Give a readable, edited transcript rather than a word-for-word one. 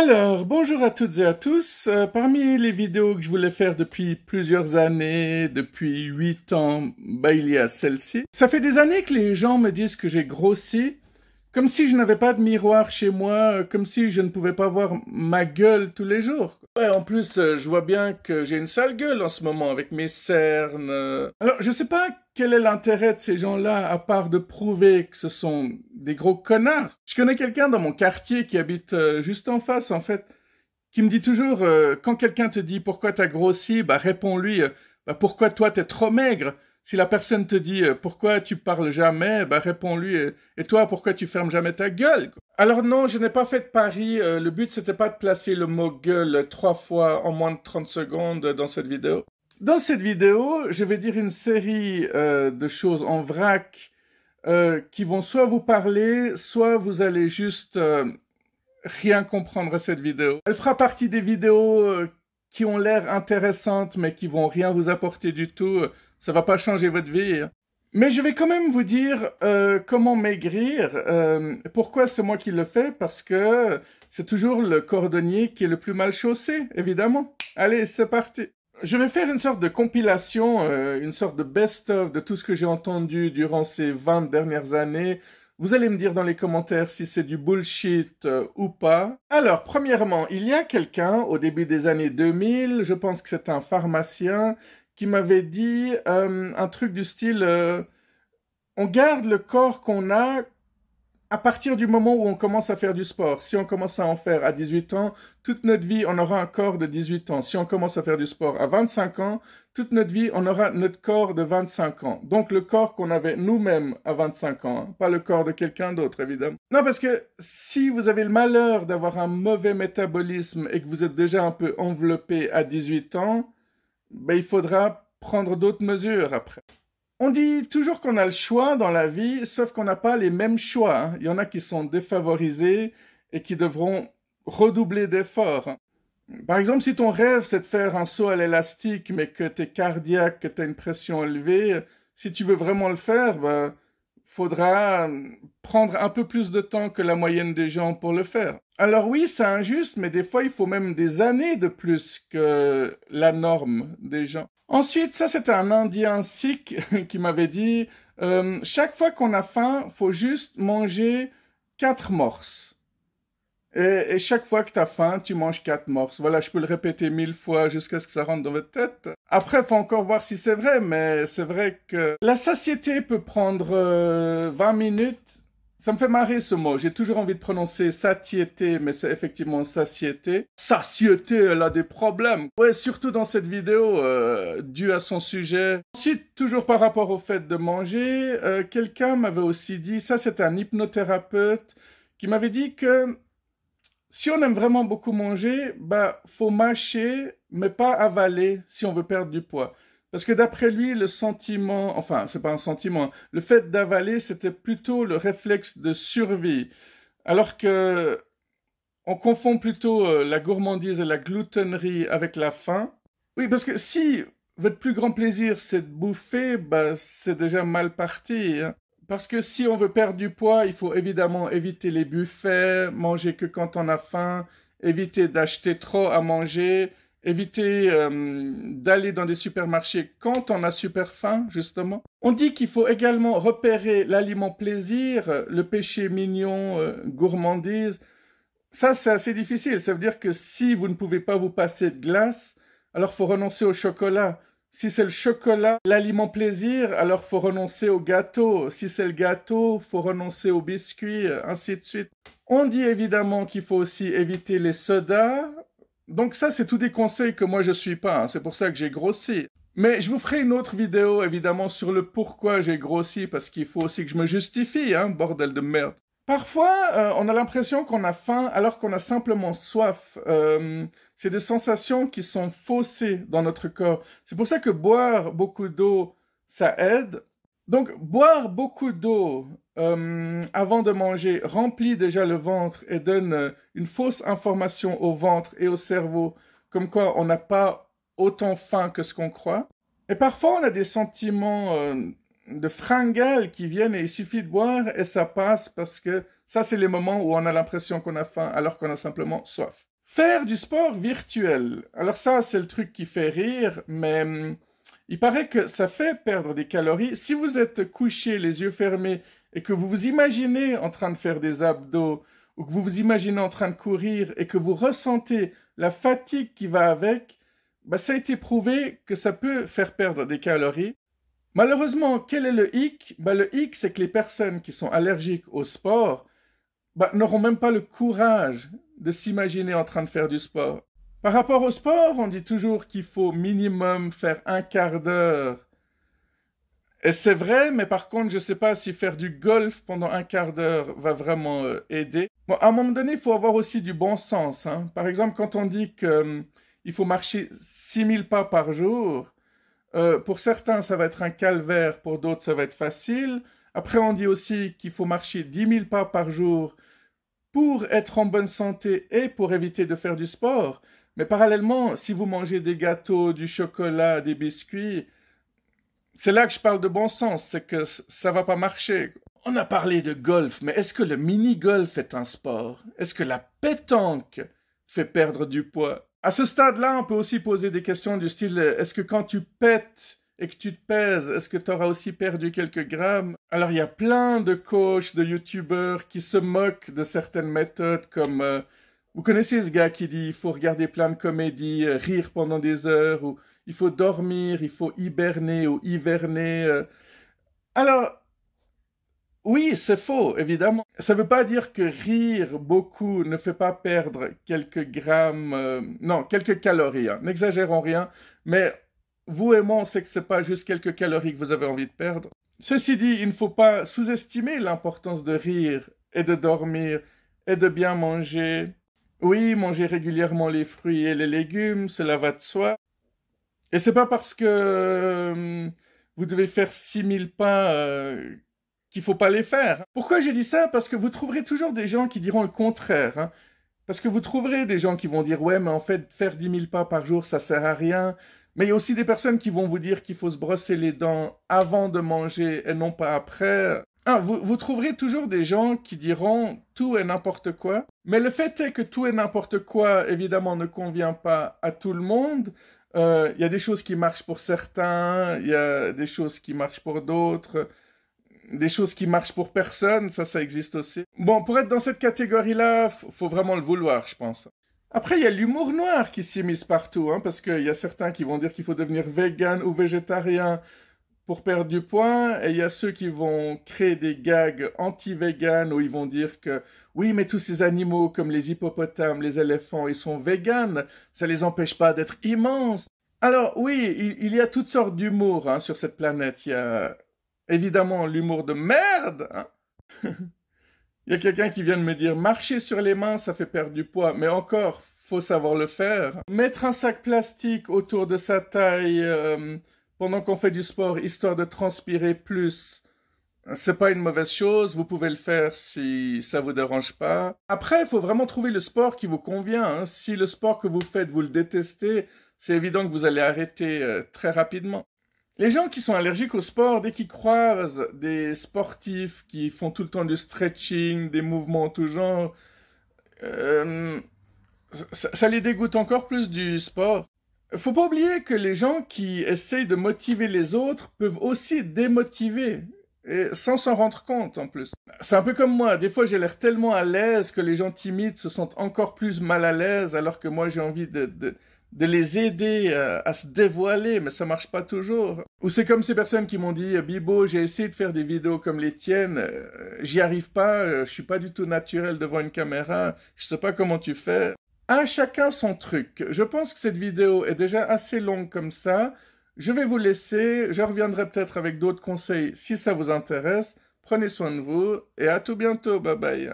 Alors, bonjour à toutes et à tous. Parmi les vidéos que je voulais faire depuis plusieurs années, depuis 8 ans, il y a celle-ci. Ça fait des années que les gens me disent que j'ai grossi, comme si je n'avais pas de miroir chez moi, comme si je ne pouvais pas voir ma gueule tous les jours. Ouais, en plus, je vois bien que j'ai une sale gueule en ce moment avec mes cernes. Alors, je sais pas quel est l'intérêt de ces gens-là, à part de prouver que ce sont des gros connards. Je connais quelqu'un dans mon quartier qui habite juste en face, en fait, qui me dit toujours, quand quelqu'un te dit pourquoi t'as grossi, réponds-lui, pourquoi toi t'es trop maigre. Si la personne te dit pourquoi tu parles jamais, réponds-lui et toi pourquoi tu fermes jamais ta gueule. Alors non, je n'ai pas fait de pari. Le but c'était pas de placer le mot gueule 3 fois en moins de 30 secondes dans cette vidéo. Dans cette vidéo, je vais dire une série de choses en vrac qui vont soit vous parler, soit vous allez juste rien comprendre à cette vidéo. Elle fera partie des vidéos qui ont l'air intéressantes mais qui vont rien vous apporter du tout. Ça va pas changer votre vie. Mais je vais quand même vous dire comment maigrir. Pourquoi c'est moi qui le fais? Parce que c'est toujours le cordonnier qui est le plus mal chaussé, évidemment. Allez, c'est parti. Je vais faire une sorte de compilation, une sorte de best-of de tout ce que j'ai entendu durant ces 20 dernières années. Vous allez me dire dans les commentaires si c'est du bullshit ou pas. Alors, premièrement, il y a quelqu'un au début des années 2000, je pense que c'est un pharmacien, qui m'avait dit un truc du style on garde le corps qu'on a à partir du moment où on commence à faire du sport. Si on commence à en faire à 18 ans, toute notre vie, on aura un corps de 18 ans. Si on commence à faire du sport à 25 ans, toute notre vie, on aura notre corps de 25 ans. Donc le corps qu'on avait nous-mêmes à 25 ans, hein, pas le corps de quelqu'un d'autre, évidemment. Non, parce que si vous avez le malheur d'avoir un mauvais métabolisme et que vous êtes déjà un peu enveloppé à 18 ans, il faudra prendre d'autres mesures après. On dit toujours qu'on a le choix dans la vie, sauf qu'on n'a pas les mêmes choix. Hein. Il y en a qui sont défavorisés et qui devront redoubler d'efforts. Par exemple, si ton rêve, c'est de faire un saut à l'élastique, mais que tu es cardiaque, que tu as une pression élevée, si tu veux vraiment le faire, faudra prendre un peu plus de temps que la moyenne des gens pour le faire. Alors oui, c'est injuste, mais des fois, il faut même des années de plus que la norme des gens. Ensuite, ça, c'était un Indien sikh qui m'avait dit chaque fois qu'on a faim, faut juste manger 4 morses. Et chaque fois que tu as faim, tu manges 4 morses. Voilà, je peux le répéter 1000 fois jusqu'à ce que ça rentre dans votre tête. Après, faut encore voir si c'est vrai, mais c'est vrai que la satiété peut prendre 20 minutes. Ça me fait marrer ce mot. J'ai toujours envie de prononcer satiété, mais c'est effectivement satiété. Satiété, elle a des problèmes. Ouais, surtout dans cette vidéo, due à son sujet. Ensuite, toujours par rapport au fait de manger, quelqu'un m'avait aussi dit, ça c'est un hypnothérapeute, qui m'avait dit que si on aime vraiment beaucoup manger, faut mâcher, mais pas avaler si on veut perdre du poids. Parce que d'après lui, le sentiment, enfin, c'est pas un sentiment, le fait d'avaler, c'était plutôt le réflexe de survie. Alors que on confond plutôt la gourmandise et la gloutonnerie avec la faim. Oui, parce que si votre plus grand plaisir, c'est de bouffer, c'est déjà mal parti, hein. Parce que si on veut perdre du poids, il faut évidemment éviter les buffets, manger que quand on a faim, éviter d'acheter trop à manger, éviter d'aller dans des supermarchés quand on a super faim, justement. On dit qu'il faut également repérer l'aliment plaisir, le péché mignon, gourmandise. Ça, c'est assez difficile. Ça veut dire que si vous ne pouvez pas vous passer de glace, alors faut renoncer au chocolat. Si c'est le chocolat, l'aliment plaisir, alors faut renoncer au gâteau. Si c'est le gâteau, faut renoncer au biscuit, ainsi de suite. On dit évidemment qu'il faut aussi éviter les sodas. Donc ça, c'est tous des conseils que moi je suis pas. Hein. C'est pour ça que j'ai grossi. Mais je vous ferai une autre vidéo, évidemment, sur le pourquoi j'ai grossi, parce qu'il faut aussi que je me justifie, hein, bordel de merde. Parfois, on a l'impression qu'on a faim alors qu'on a simplement soif. C'est des sensations qui sont faussées dans notre corps. C'est pour ça que boire beaucoup d'eau, ça aide. Donc, boire beaucoup d'eau avant de manger remplit déjà le ventre et donne une fausse information au ventre et au cerveau, comme quoi on n'a pas autant faim que ce qu'on croit. Et parfois, on a des sentiments de fringales qui viennent et il suffit de boire et ça passe parce que ça, c'est les moments où on a l'impression qu'on a faim alors qu'on a simplement soif. Faire du sport virtuel. Alors ça, c'est le truc qui fait rire, mais il paraît que ça fait perdre des calories. Si vous êtes couché, les yeux fermés, et que vous vous imaginez en train de faire des abdos, ou que vous vous imaginez en train de courir, et que vous ressentez la fatigue qui va avec, bah, ça a été prouvé que ça peut faire perdre des calories. Malheureusement, quel est le hic? Bah, le hic, c'est que les personnes qui sont allergiques au sport bah, n'auront même pas le courage de s'imaginer en train de faire du sport. Par rapport au sport, on dit toujours qu'il faut minimum faire un quart d'heure. Et c'est vrai, mais par contre, je ne sais pas si faire du golf pendant un quart d'heure va vraiment aider. Bon, à un moment donné, il faut avoir aussi du bon sens, hein. Par exemple, quand on dit qu'il faut marcher 6000 pas par jour, pour certains, ça va être un calvaire, pour d'autres, ça va être facile. Après, on dit aussi qu'il faut marcher 10 000 pas par jour pour être en bonne santé et pour éviter de faire du sport. Mais parallèlement, si vous mangez des gâteaux, du chocolat, des biscuits, c'est là que je parle de bon sens, c'est que ça va pas marcher. On a parlé de golf, mais est-ce que le mini-golf est un sport? Est-ce que la pétanque fait perdre du poids? À ce stade-là, on peut aussi poser des questions du style, est-ce que quand tu pètes et que tu te pèses, est-ce que tu auras aussi perdu quelques grammes? Alors, il y a plein de coachs, de youtubeurs qui se moquent de certaines méthodes comme... vous connaissez ce gars qui dit il faut regarder plein de comédies, rire pendant des heures, ou il faut dormir, il faut hiberner ou hiverner. Alors, oui, c'est faux, évidemment. Ça ne veut pas dire que rire beaucoup ne fait pas perdre quelques grammes, non, quelques calories, hein. N'exagérons rien, mais vous et moi, on sait que ce n'est pas juste quelques calories que vous avez envie de perdre. Ceci dit, il ne faut pas sous-estimer l'importance de rire et de dormir et de bien manger. Oui, manger régulièrement les fruits et les légumes, cela va de soi. Et c'est pas parce que vous devez faire 6000 pas qu'il faut pas les faire. Pourquoi j'ai dit ça? Parce que vous trouverez toujours des gens qui diront le contraire, hein. Parce que vous trouverez des gens qui vont dire ouais, mais en fait, faire 10 000 pas par jour, ça sert à rien. Mais il y a aussi des personnes qui vont vous dire qu'il faut se brosser les dents avant de manger et non pas après. Ah, vous trouverez toujours des gens qui diront tout et n'importe quoi. Mais le fait est que tout et n'importe quoi, évidemment, ne convient pas à tout le monde. Il y a des choses qui marchent pour certains, il y a des choses qui marchent pour d'autres, des choses qui marchent pour personne, ça existe aussi. Bon, pour être dans cette catégorie-là, faut vraiment le vouloir, je pense. Après, il y a l'humour noir qui s'immisce partout, hein, parce qu'il y a certains qui vont dire qu'il faut devenir vegan ou végétarien pour perdre du poids, et il y a ceux qui vont créer des gags anti-vegan où ils vont dire que oui, mais tous ces animaux comme les hippopotames, les éléphants, ils sont véganes, ça les empêche pas d'être immenses. Alors oui, il y a toutes sortes d'humour, hein, sur cette planète. Il y a évidemment l'humour de merde, hein. Il y a quelqu'un qui vient de me dire marcher sur les mains, ça fait perdre du poids, mais encore, faut savoir le faire. Mettre un sac plastique autour de sa taille pendant qu'on fait du sport, histoire de transpirer plus, c'est pas une mauvaise chose, vous pouvez le faire si ça vous dérange pas. Après, il faut vraiment trouver le sport qui vous convient, hein. Si le sport que vous faites, vous le détestez, c'est évident que vous allez arrêter très rapidement. Les gens qui sont allergiques au sport, dès qu'ils croisent des sportifs qui font tout le temps du stretching, des mouvements en tout genre, ça les dégoûte encore plus du sport. Faut pas oublier que les gens qui essayent de motiver les autres peuvent aussi démotiver, et sans s'en rendre compte en plus. C'est un peu comme moi, des fois j'ai l'air tellement à l'aise que les gens timides se sentent encore plus mal à l'aise, alors que moi j'ai envie de les aider à se dévoiler, mais ça marche pas toujours. Ou c'est comme ces personnes qui m'ont dit Bibo, j'ai essayé de faire des vidéos comme les tiennes, j'y arrive pas, je suis pas du tout naturel devant une caméra, je sais pas comment tu fais. À chacun son truc. Je pense que cette vidéo est déjà assez longue comme ça. Je vais vous laisser. Je reviendrai peut-être avec d'autres conseils si ça vous intéresse. Prenez soin de vous et à tout bientôt. Bye bye.